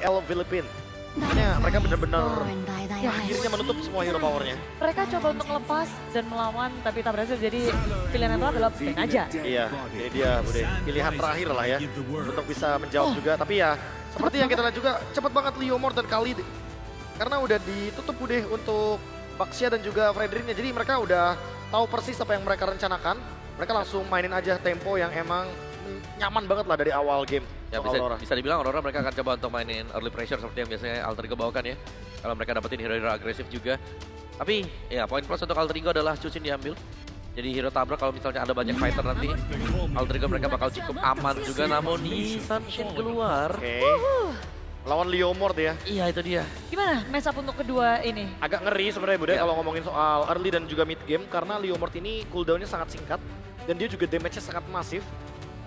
L Philippines. Makanya mereka benar-benar akhirnya menutup semua hero powernya. Mereka coba untuk lepas dan melawan, tapi tak berhasil. Jadi pilihan yang tepat adalah ban aja. Iya, ini dia Bude. Pilihan terakhir lah ya untuk bisa menjawab juga. Tapi ya seperti yang kita lihat juga cepat banget Leomord dan Khalid. Karena udah ditutup Bude untuk Baxia dan juga Fredrinnya. Jadi mereka udah tahu persis apa yang mereka rencanakan. Mereka langsung mainin aja tempo yang emang nyaman banget lah dari awal game. Ya bisa dibilang Aurora mereka akan coba untuk mainin early pressure seperti yang biasanya Alter Ego bawakan ya. Kalau mereka dapetin hero-hero agresif juga. Tapi ya poin plus untuk Alter Ego adalah Chusin diambil. Jadi hero tabrak kalau misalnya ada banyak fighter nanti. Alter Ego mereka bakal cukup aman juga, namun di Sunshine keluar. Oke. Lawan Leomord ya. Iya itu dia. Gimana match up untuk kedua ini? Agak ngeri sebenarnya Bude kalau ngomongin soal early dan juga mid game. Karena Leomord ini cooldownnya sangat singkat. Dan dia juga damage-nya sangat masif.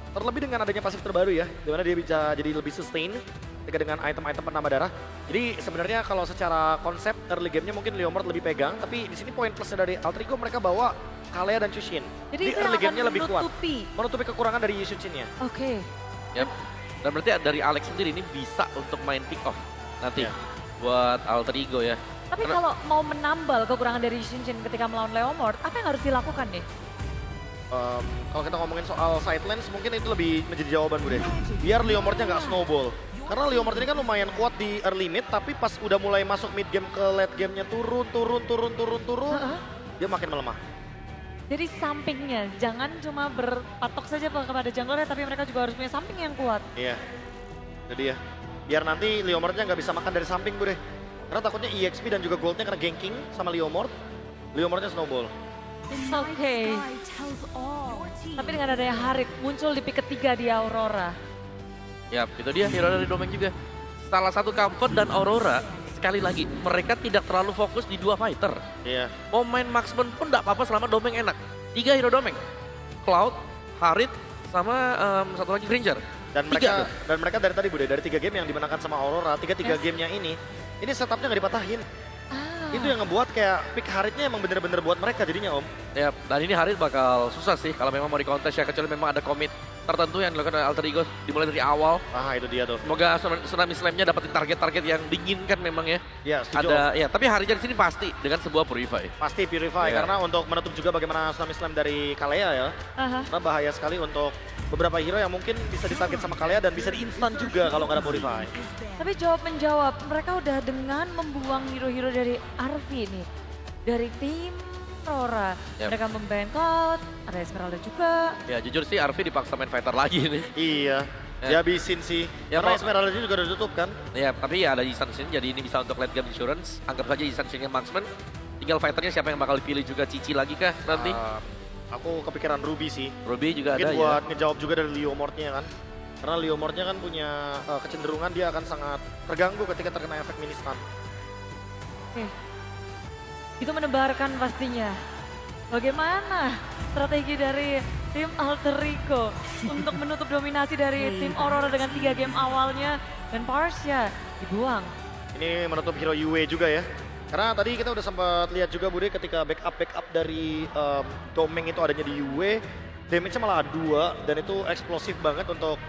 Terlebih dengan adanya pasif terbaru ya, dimana dia bisa jadi lebih sustain ketika dengan item-item penambah darah. Jadi sebenarnya kalau secara konsep early game-nya mungkin Leomord lebih pegang, tapi di sini poin plusnya dari Alter Ego mereka bawa Kalea dan Chushin. Jadi itu early yang game-nya akan lebih kuat, menutupi kekurangan dari Chushin-nya. Oke. Yap. Dan berarti dari Alex sendiri ini bisa untuk main pick off nanti buat Alter Ego ya. Tapi kalau mau menambal kekurangan dari Shinshin ketika melawan Leomord, apa yang harus dilakukan nih? Kalau kita ngomongin soal sidelines mungkin itu lebih menjadi jawaban Bude. Biar Leomordnya nggak snowball. Karena Leomord ini kan lumayan kuat di early mid, tapi pas udah mulai masuk mid game ke late game-nya turun, dia makin melemah. Jadi sampingnya, jangan cuma berpatok saja kepada junglernya, tapi mereka juga harus punya samping yang kuat. Iya, jadi ya. Biar nanti Leomordnya nggak bisa makan dari samping Bude. Karena takutnya EXP dan juga goldnya kena ganking sama Leomord. Leomordnya snowball. Oke. Tapi dengan adanya Harit muncul di pick ketiga di Aurora. Ya, itu dia hero dari Domeng juga. Salah satu comfort dan Aurora, sekali lagi, mereka tidak terlalu fokus di dua fighter. Iya. Mau main marksman pun tidak apa-apa selama Domeng enak. 3 hero Domeng. Cloud, Harit, sama satu lagi Granger. Dan mereka dari tadi Bude, dari 3 game yang dimenangkan sama Aurora, 3 gamenya ini setupnya nggak dipatahin. Itu yang ngebuat kayak pick Haritnya emang bener-bener buat mereka jadinya Om. Ya, dan ini Harit bakal susah sih kalau memang mau di contest ya, kecuali memang ada komit tertentu yang dilakukan oleh Alter Ego dimulai dari awal. Ah itu dia tuh. Semoga Tsunami Slam-nya dapetin target-target yang diinginkan memang ya. Ya setuju. Ada ya, tapi Harit di sini pasti dengan sebuah Purify. Pasti Purify karena untuk menutup juga bagaimana Tsunami Slam dari Kalea ya. Karena bahaya sekali untuk beberapa hero yang mungkin bisa ditarget sama Kalea dan bisa di-instan juga kalau nggak ada Purify. Tapi jawab-menjawab, mereka udah dengan membuang hero-hero dari Arvi nih. Dari tim Aurora, mereka memban Cloud, ada Esmeralda juga. Ya jujur sih Arvi dipaksa main fighter lagi nih. Iya, dihabisin sih. Ya, karena Esmeralda juga udah ditutup kan. Ya tapi ya ada Isan Shin, jadi ini bisa untuk late game insurance. Anggap saja Isan Shin yang marksman. Tinggal fighternya siapa yang bakal dipilih juga, Cici lagi kah nanti? Aku kepikiran Ruby sih. Ruby juga mungkin ada buat ya. ngejawab juga dari Leomordnya kan. Karena Leomordnya kan punya kecenderungan dia akan sangat terganggu ketika terkena efek mini stun. Oke. Itu menebarkan pastinya. Bagaimana strategi dari tim Alter Ego untuk menutup dominasi dari tim Aurora dengan 3 game awalnya dan Parsia dibuang. Ini menutup hero Yue juga ya. Karena tadi kita udah sempat lihat juga Bude ketika backup dari Domeng itu adanya di Yue. Damage-nya malah 2 dan itu eksplosif banget untuk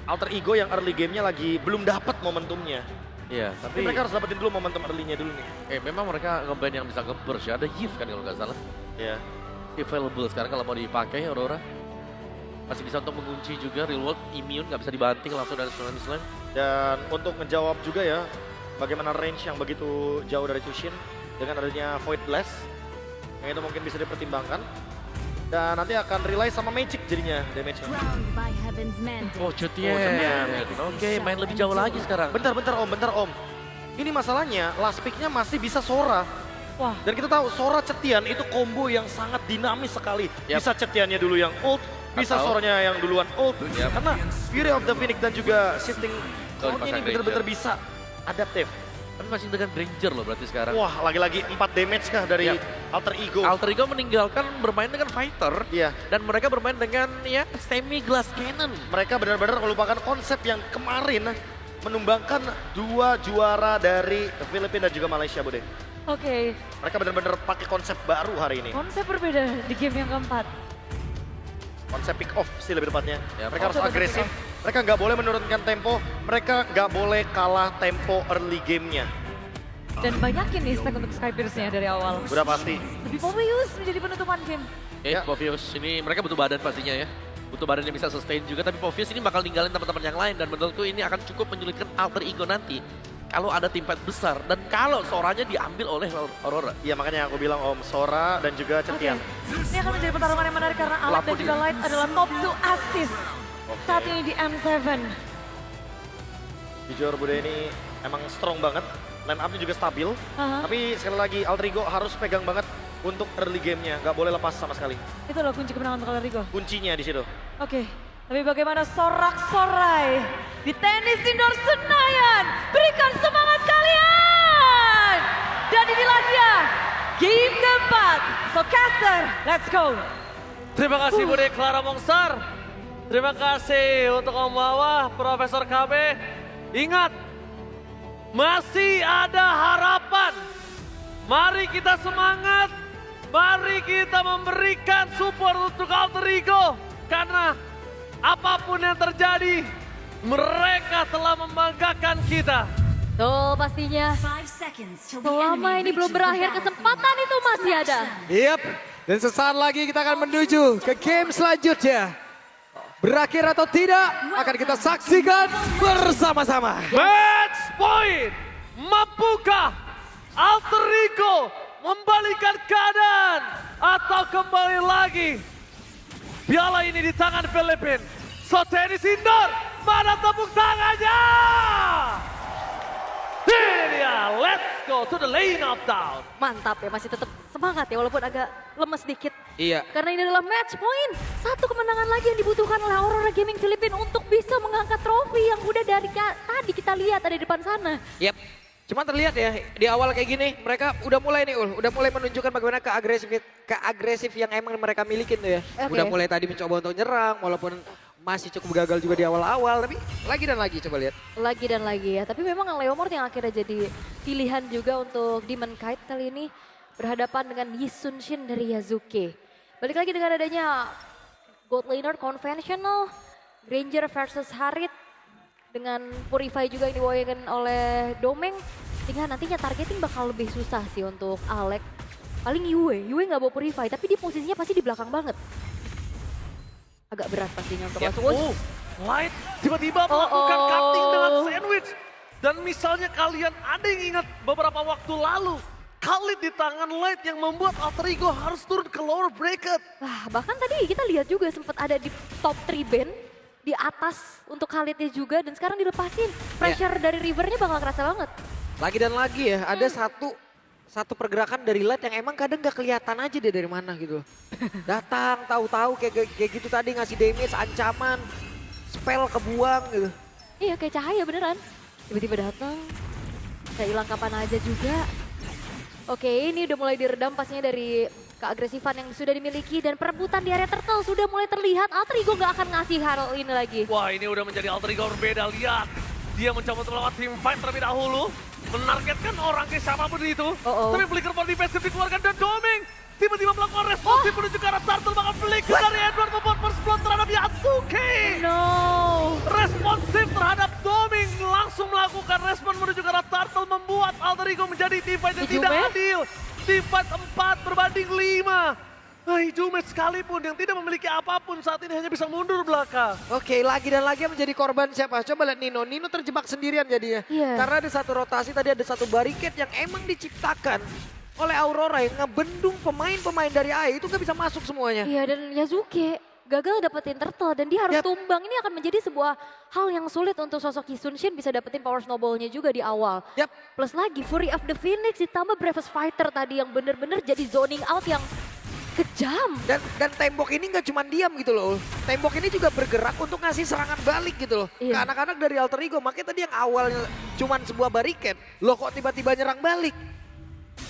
Alter Ego yang early game-nya lagi belum dapat momentumnya. Iya, tapi mereka harus dapetin dulu momentum early-nya dulu nih. Memang mereka nge-ban yang bisa nge-burst ya, ada Yves kan kalau nggak salah. Iya. Available sekarang kalau mau dipakai Aurora. Masih bisa untuk mengunci juga, real world, immune, nggak bisa dibanting langsung dari Tsunami Slam. Dan untuk ngejawab juga ya, bagaimana range yang begitu jauh dari Chushin dengan adanya Void Blast. Yang itu mungkin bisa dipertimbangkan. Dan nanti akan rely sama Magic jadinya damage-nya. Oh Cutian. Oke, main lebih jauh lagi sekarang. Bentar Om. Ini masalahnya last pick-nya masih bisa Sora. Wah. Dan kita tahu Sora Cetian itu combo yang sangat dinamis sekali. Bisa Cetiannya dulu yang ult, bisa Soranya yang duluan ult. Karena Fury of the Phoenix dan juga shifting cloud-nya ini bener-bener bisa adaptif. Kan masih dengan Granger loh berarti sekarang. Wah, lagi-lagi 4 damage kah dari Alter Ego. Alter Ego meninggalkan bermain dengan fighter. Iya. Dan mereka bermain dengan ya semi glass cannon. Mereka benar-benar melupakan konsep yang kemarin menumbangkan 2 juara dari Filipina dan juga Malaysia, Bude. Oke. Mereka benar-benar pakai konsep baru hari ini. Konsep berbeda di game yang keempat. Konsep pick off sih lebih tepatnya. Ya, mereka harus agresif Mereka nggak boleh menurunkan tempo, mereka nggak boleh kalah tempo early game-nya. Dan banyakin nih stack untuk Skypears-nya dari awal. Udah pasti. Lebih Povius menjadi penutupan game. Ya, Povius ini mereka butuh badan pastinya ya. Butuh badan yang bisa sustain juga, tapi Povius ini bakal ninggalin teman-teman yang lain. Dan menurutku ini akan cukup menyulitkan Alter Ego nanti. Kalau ada tim fight besar dan kalau Soranya diambil oleh Aurora. Iya makanya aku bilang Om, Sora dan juga Centian. Ini akan menjadi pertarungan yang menarik karena Alec dan juga Light adalah top 2 assist saat ini di M7. Jujur Bude ini emang strong banget, line up-nya juga stabil. Tapi sekali lagi Alter Ego harus pegang banget untuk early game-nya, nggak boleh lepas sama sekali. Itu loh kunci kemenangan untuk Alter Ego. Kuncinya di situ. Oke, tapi bagaimana sorak-sorai di tenis indoor Senayan? Berikan semangat kalian! Dan inilah dia, game keempat. So caster, let's go! Terima kasih Bude Clara Mongsar. Terima kasih untuk Om Wawa, Profesor KB. Ingat, masih ada harapan. Mari kita semangat. Mari kita memberikan support untuk Alter Ego. Karena apapun yang terjadi, mereka telah membanggakan kita. Tuh pastinya, selama ini belum berakhir kesempatan itu masih ada. Yap, dan sesaat lagi kita akan menuju ke game selanjutnya. Berakhir atau tidak akan kita saksikan bersama-sama. Match point. Mampukah Alter Ego membalikan keadaan atau kembali lagi piala ini di tangan Filipina? So tenis indoor, mana tepuk tangannya? Ini dia, let's go to the lane of down. Mantap ya, masih tetap semangat ya walaupun agak lemes dikit. Iya. Karena ini adalah match point. Satu kemenangan lagi yang dibutuhkan oleh Aurora Gaming Filipina untuk bisa mengangkat trofi yang udah dari tadi kita lihat ada di depan sana. Yap. Cuma terlihat ya di awal kayak gini mereka udah mulai nih udah mulai menunjukkan bagaimana keagresif yang emang mereka milikin tuh ya. Oke. Udah mulai tadi mencoba untuk nyerang walaupun masih cukup gagal juga di awal-awal tapi lagi dan lagi coba lihat. Lagi dan lagi ya, tapi memang Leomord yang akhirnya jadi pilihan juga untuk Demon Kite kali ini berhadapan dengan Yi Sun Shin dari Yazuke. Balik lagi dengan adanya Gold Laner Conventional, Granger versus Harit dengan Purify juga yang dibawakan oleh Domeng. Sehingga nantinya targeting bakal lebih susah sih untuk Alec. Paling Yue nggak bawa Purify tapi di posisinya pasti di belakang banget. Agak berat pastinya untuk masuk. Oh, Light tiba-tiba melakukan cutting dengan sandwich. Dan misalnya kalian ada yang ingat beberapa waktu lalu, Khalid di tangan Light yang membuat Alter Ego harus turun ke lower bracket. Wah, bahkan tadi kita lihat juga sempat ada di top 3 band di atas untuk Khalidnya juga dan sekarang dilepasin. Pressure dari Rivernya bakal kerasa banget. Lagi dan lagi ya ada satu pergerakan dari Light yang emang kadang gak kelihatan aja deh dari mana gitu. Datang tahu-tahu kayak gitu tadi ngasih damage, ancaman, spell kebuang gitu. Iya kayak cahaya beneran. Tiba-tiba datang, saya hilang kapan aja juga. Oke ini udah mulai diredam pastinya dari keagresifan yang sudah dimiliki dan perebutan di area turtle sudah mulai terlihat. Alter Ego gak akan ngasih hal ini lagi. Wah ini udah menjadi Alter Ego berbeda, lihat. Dia mencoba untuk melawan team fight terlebih dahulu. Menargetkan orang ke siapapun itu. Tapi flicker for defensive dikeluarkan dan Domeng tiba-tiba melakukan responsif menuju ke arah turtle, bakal flicker dari Edward membuat first blood terhadap Yasuke. No. Responsif terhadap Domeng langsung melakukan respon menuju ke arah turtle membuat Alter Ego menjadi team fight yang tidak adil. Team fight 4 berbanding 5. Jume sekalipun yang tidak memiliki apapun saat ini hanya bisa mundur belakang. Oke, lagi dan lagi yang menjadi korban siapa? Coba lihat Nino. Nino terjebak sendirian jadinya. Iya. Karena ada satu rotasi, tadi ada satu barricade yang emang diciptakan oleh Aurora yang ngebendung pemain-pemain dari AI itu gak bisa masuk semuanya. Iya dan Yazuke gagal dapetin turtle dan dia harus tumbang. Ini akan menjadi sebuah hal yang sulit untuk sosok Yi Sun Shin bisa dapetin power snowball-nya juga di awal. Plus lagi Fury of the Phoenix ditambah Bravest Fighter tadi yang bener-bener jadi zoning out yang kejam. Dan tembok ini gak cuma diam gitu loh. Tembok ini juga bergerak untuk ngasih serangan balik gitu loh. Ke anak-anak dari Alter Ego. Makanya tadi yang awalnya cuma sebuah barricade. Loh kok tiba-tiba nyerang balik.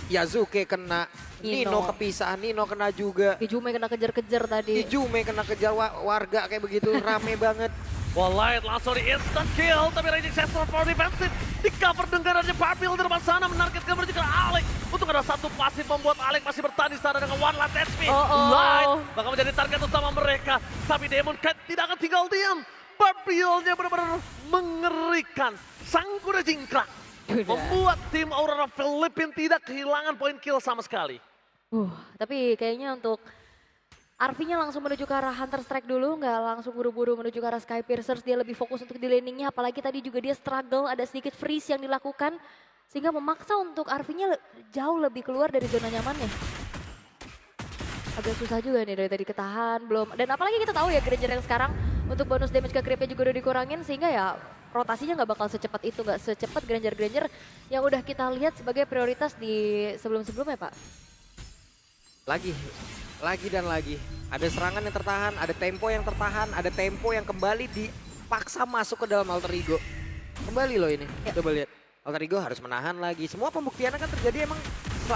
Yazuke kena, Nino kepisah, Nino kena juga. Ijume kena kejar-kejar tadi. Ijume kena kejar warga kayak begitu, rame banget. Wah Light langsung di instant kill, tapi Raging Sensor for defensive. Di cover dengarannya Papil di depan sana, menargetkan menuju ke Alec. Untuk ada satu pasif membuat Alec masih bertahan di sana dengan one last HP. Light bakal menjadi target utama mereka. Tapi Demon Kite tidak akan tinggal diam. Barbielnya benar-benar mengerikan. Sang kuda jingkrak membuat tim Aurora Filipina tidak kehilangan poin kill sama sekali. Tapi kayaknya untuk Arvi-nya langsung menuju ke arah Hunter Strike dulu, nggak langsung buru-buru menuju ke arah Sky Piercers. Dia lebih fokus untuk di laningnya, apalagi tadi juga dia struggle, ada sedikit freeze yang dilakukan. Sehingga memaksa untuk Arvi-nya jauh lebih keluar dari zona nyamannya. Agak susah juga nih dari tadi ketahan, belum. Dan apalagi kita tahu ya Granger yang sekarang untuk bonus damage ke creepnya juga udah dikurangin. Sehingga ya rotasinya nggak bakal secepat itu, nggak secepat Granger-Granger yang udah kita lihat sebagai prioritas di sebelum-sebelumnya Pak. Lagi dan lagi. Ada serangan yang tertahan, ada tempo yang tertahan, ada tempo yang kembali dipaksa masuk ke dalam Alter Ego. Kembali loh ini, coba lihat. Alter Ego harus menahan lagi. Semua pembuktiannya kan terjadi emang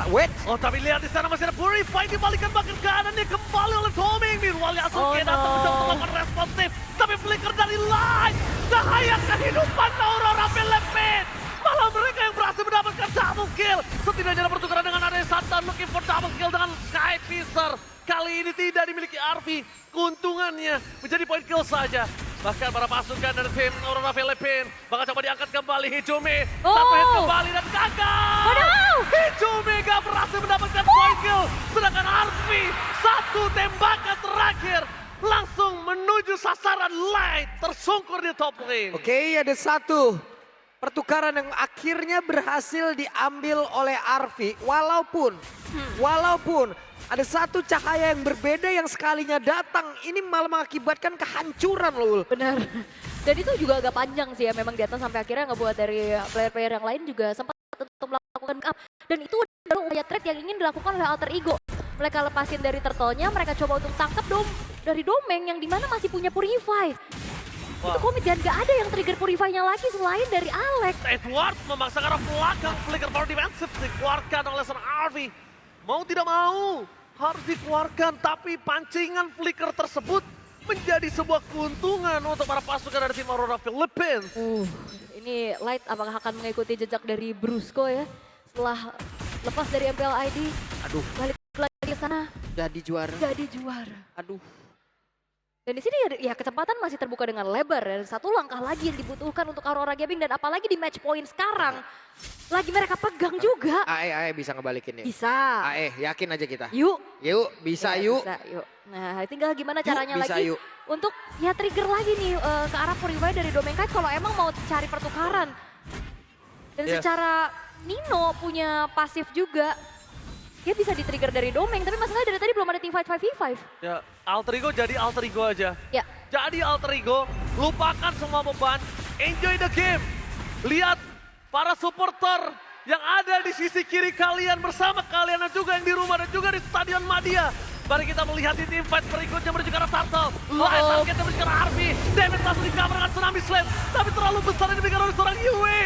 wait. Oh tapi lihat di sana masih ada Purify dibalikan bagian kanannya kembali oleh Doming. Meanwhile Yasuke datang mencoba untuk melakukan responsif. Tapi flicker dari Light. Cahaya kehidupan Aurora Filipina. Malah mereka yang berhasil mendapatkan double kill. Setidaknya ada pertukaran dengan Ade Satan looking for double kill dengan Sky Piercer. Kali ini tidak dimiliki Arvi. Keuntungannya menjadi poin kill saja. Bahkan para pasukan dari tim Aurora Filipina bakal coba diangkat kembali Hijumi. Satu hit kembali dan gagal. Hijumi gak berhasil mendapatkan poin kill. Sedangkan Arvi satu tembakan terakhir langsung menuju sasaran Light. Tersungkur di top lane. Oke, ada satu pertukaran yang akhirnya berhasil diambil oleh Arvi. Walaupun ada satu cahaya yang berbeda yang sekalinya datang. Ini malah mengakibatkan kehancuran loh. Benar. Dan itu juga agak panjang sih ya memang di atas sampai akhirnya ngebuat dari player-player yang lain juga sempat untuk melakukan up. Dan itu baru upaya trade yang ingin dilakukan oleh Alter Ego. Mereka lepasin dari turtle-nya, mereka coba untuk tangkap dari Domeng yang dimana masih punya Purify. Itu komit dan gak ada yang trigger Purify-nya lagi selain dari Alex. Edward memaksa ke arah belakang, flicker power defensive dikeluarkan oleh seorang Arvi. Mau tidak mau, harus dikeluarkan, tapi pancingan flicker tersebut menjadi sebuah keuntungan untuk para pasukan dari tim Aurora Filipina. Ini Light apakah akan mengikuti jejak dari Brusco ya? Setelah lepas dari MPL ID, balik lagi ke sana. Jadi juara. Aduh. Dan di sini ya kesempatan masih terbuka dengan lebar ya. Satu langkah lagi yang dibutuhkan untuk Aurora Gaming dan apalagi di match point sekarang. Lagi mereka pegang juga. AE bisa ngebalikin ya? Bisa. AE, yakin aja kita. Yuk. Bisa Ya, yuk. Bisa, yuk. Nah tinggal gimana caranya bisa, lagi yuk. untuk ya trigger lagi nih ke arah Purify dari Domeng Kite kalau emang mau cari pertukaran. Dan secara Nino punya pasif juga. Dia bisa di-trigger dari Domeng, tapi masalahnya dari tadi belum ada team fight 5v5. Ya, Alter Ego jadi Alter Ego aja. Ya. Jadi Alter Ego, lupakan semua beban, enjoy the game. Lihat para supporter yang ada di sisi kiri kalian bersama kalian dan juga yang di rumah dan juga di Stadion Madia. Mari kita melihat di team fight berikutnya menuju ke arah Turtle. Live targetnya menuju ke arah Arvi. Damage langsung di-cover dengan Tsunami Slam. Tapi terlalu besar yang diberikan oleh seorang Yue.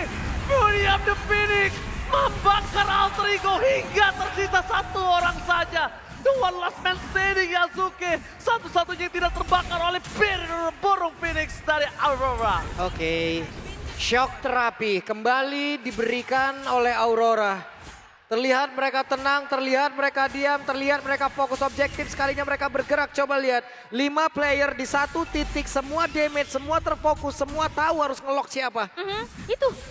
William the Phoenix membakar Alter Ego hingga tersisa satu orang saja. The one last man standing Yasuke. Satu-satunya yang tidak terbakar oleh burung Phoenix dari Aurora. Oke. Shock terapi kembali diberikan oleh Aurora. Terlihat mereka tenang, terlihat mereka diam, terlihat mereka fokus objektif. Sekalinya mereka bergerak, coba lihat. 5 player di satu titik, semua damage, semua terfokus, semua tahu harus ngelock siapa.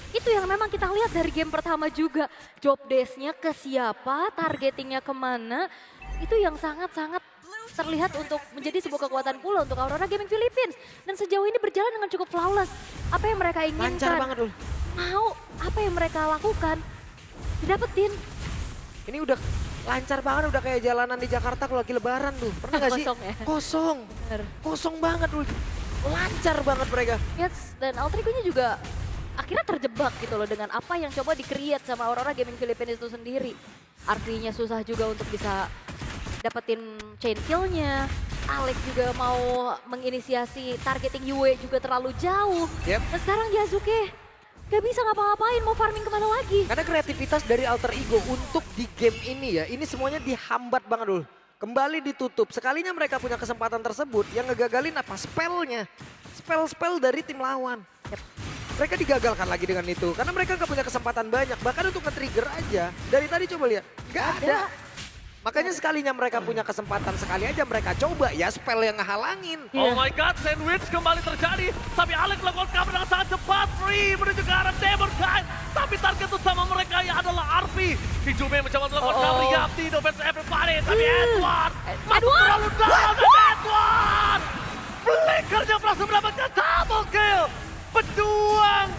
Itu yang memang kita lihat dari game pertama juga. Job desk-nya ke siapa, targetingnya kemana. Itu yang sangat-sangat terlihat untuk menjadi sebuah kekuatan pula untuk Aurora Gaming Philippines. Dan sejauh ini berjalan dengan cukup flawless. Apa yang mereka inginkan. Lancar banget loh. Mau, apa yang mereka lakukan. Didapetin. Ini udah lancar banget, udah kayak jalanan di Jakarta kalau lagi lebaran tuh. Pernah gak sih? Kosong ya? Kosong. Bener. Kosong banget loh. Lancar banget mereka. Yes, dan Alter Ego-nya juga akhirnya terjebak gitu loh dengan apa yang coba di-create sama Aurora Gaming Philippines itu sendiri. Artinya susah juga untuk bisa dapetin chain kill-nya. Alex juga mau menginisiasi targeting Yue juga terlalu jauh. Yep. Dan sekarang Yasuke gak bisa ngapa-ngapain, mau farming kemana lagi. Karena kreativitas dari Alter Ego untuk di game ini ya, ini semuanya dihambat banget dulu. Kembali ditutup, sekalinya mereka punya kesempatan tersebut, yang ngegagalin apa? Spellnya. Spell-spell dari tim lawan. Mereka digagalkan lagi dengan itu, karena mereka gak punya kesempatan banyak. Bahkan untuk nge-trigger aja, dari tadi coba lihat, gak ada. Makanya sekalinya mereka punya kesempatan sekali aja mereka coba ya spell yang ngehalangin. Oh my god, sandwich kembali terjadi. Tapi Alex melakukan cover dengan sangat cepat. Free menuju ke arah Demon Knight. Tapi target utama mereka yang adalah Arfi. Hijume mencoba melakukan cover Yapti. Defense everybody. Tapi Edward masuk terlalu dalam. Dan Edward Flickernya berhasil mendapatkan double kill. Pejuang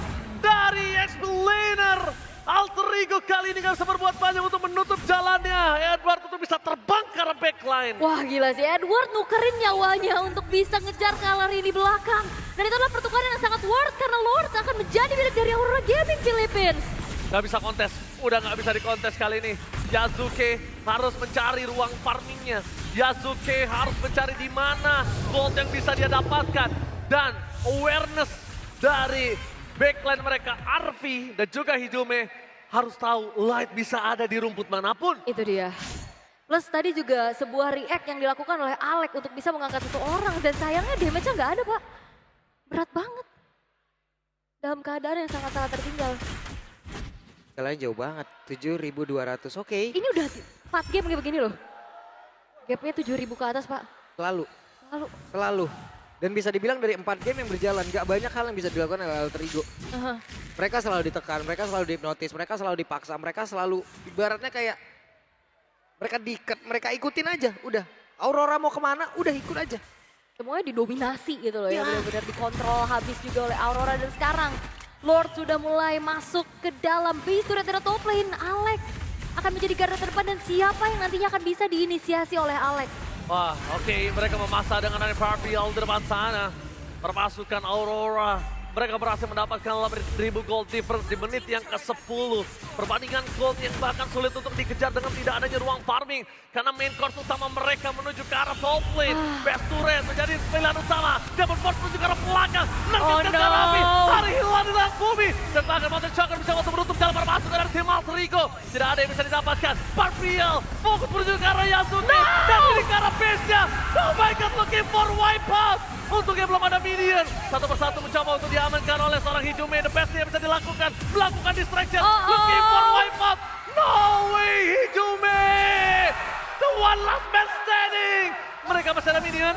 dari Explainer. Alter Ego kali ini gak bisa berbuat banyak untuk menutup jalannya. Edward untuk bisa terbang ke arah backline. Wah gila sih, Edward nukerin nyawanya untuk bisa ngejar Kalari di belakang. Dan itu adalah pertukaran yang sangat worth karena Lord akan menjadi milik dari Aurora Gaming Philippines. Gak bisa kontes, udah gak bisa dikontes kali ini. Yasuke harus mencari ruang farmingnya. Yasuke harus mencari di mana gold yang bisa dia dapatkan. Dan awareness dari backline mereka, Arfi dan juga Hijume harus tahu Light bisa ada di rumput manapun. Itu dia. Plus tadi juga sebuah react yang dilakukan oleh Alex untuk bisa mengangkat satu orang. Dan sayangnya damage-nya nggak ada, Pak. Berat banget. Dalam keadaan yang sangat-sangat tertinggal. Kalian jauh banget, 7.200, oke. Ini udah 4 game kayak begini loh. Gapnya 7.000 ke atas, Pak. Selalu. Dan bisa dibilang dari 4 game yang berjalan, gak banyak hal yang bisa dilakukan oleh Alter Ego. Mereka selalu ditekan, mereka selalu dihipnotis, mereka selalu dipaksa, mereka selalu ibaratnya kayak mereka diikat, mereka ikutin aja, udah. Aurora mau kemana, udah ikut aja. Semuanya didominasi gitu loh ya, benar-benar dikontrol habis juga oleh Aurora. Dan sekarang Lord sudah mulai masuk ke dalam base turret dari top lane. Alex akan menjadi garda terdepan dan siapa yang nantinya akan bisa diinisiasi oleh Alex. Wah, oke, mereka memasak dengan Arfi di depan sana. Perpasukan Aurora. Mereka berhasil mendapatkan 8.000 gold difference di menit yang ke-10. Perbandingan gold yang bahkan sulit untuk dikejar dengan tidak adanya ruang farming. Karena main course utama mereka menuju ke arah top lane. Best turret menjadi pilihan utama. Double force menuju ke arah belakang. Nerkitkan ke arah Arfi. Hari hilang di dalam bumi. Dan bahkan Mountain Shocker bisa untuk menutup jalan perpasukan dari tim Alter Ego. Tidak ada yang bisa didapatkan. Parfiel fokus menuju ke arah Yasuke. Dan ini ke arah base-nya. Oh my god, looking for wipeout. Untuk yang belum ada minion. Satu persatu mencoba untuk diamankan oleh seorang Hijume. The best yang bisa dilakukan. Melakukan distraction. Looking for wipeout. No way Hijume. The one last man standing. Mereka masih ada minion.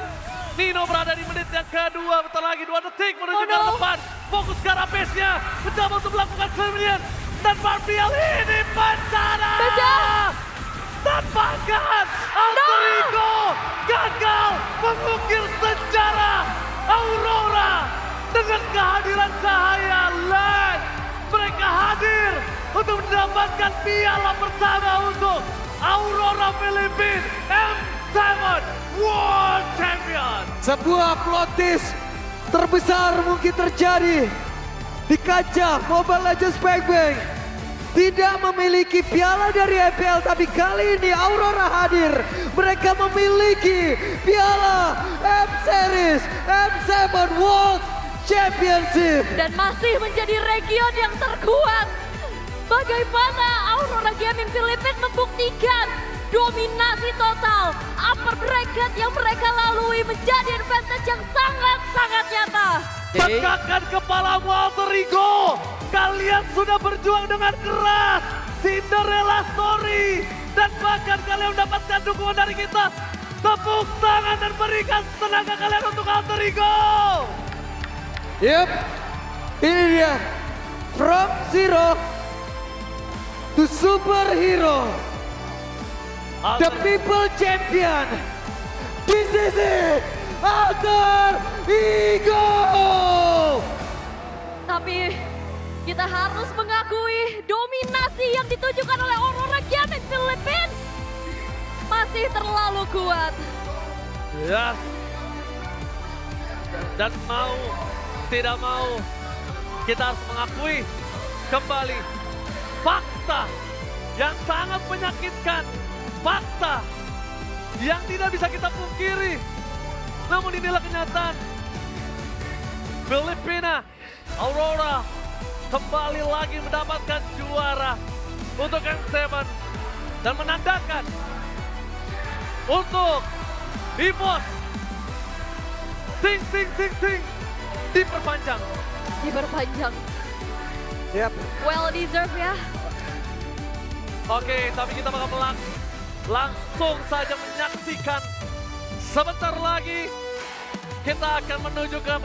Nino berada di menit yang kedua. Bentar lagi 2 detik menuju ke arah depan. Fokus ke arah base-nya. Mencoba untuk melakukan kill minion. Dan Parfiel ini bencana. Tampakan Alter Ego gagal mengukir sejarah. Aurora dengan kehadiran cahaya LED. Mereka hadir untuk mendapatkan piala pertama untuk Aurora Philippines M7 World Champion. Sebuah plot twist terbesar mungkin terjadi di kancah Mobile Legends Bang Bang. Tidak memiliki piala dari EPL, tapi kali ini Aurora hadir. Mereka memiliki piala M-Series M7 World Championship. Dan masih menjadi region yang terkuat. Bagaimana Aurora Gaming Philippines membuktikan dominasi total. Upper bracket yang mereka lalui menjadi advantage yang sangat-sangat nyata. Tegakkan kepalamu Alter Ego. Kalian sudah berjuang dengan keras. Cinderella story. Dan bahkan kalian mendapatkan dukungan dari kita. Tepuk tangan dan berikan tenaga kalian untuk Alter Ego. Yep, ini dia. From zero to superhero. The people champion. This is it. Alter Ego. Tapi kita harus mengakui dominasi yang ditujukan oleh Aurora Gaming Philippines masih terlalu kuat. Yes. Dan mau tidak mau kita harus mengakui kembali fakta yang sangat menyakitkan, fakta yang tidak bisa kita pungkiri. Namun inilah kenyataan. Filipina, Aurora kembali lagi mendapatkan juara untuk M7 dan menandakan untuk EVOS ting diperpanjang. Yep. Well deserved ya. Oke, tapi kita bakal langsung saja menyaksikan sebentar lagi kita akan menuju ke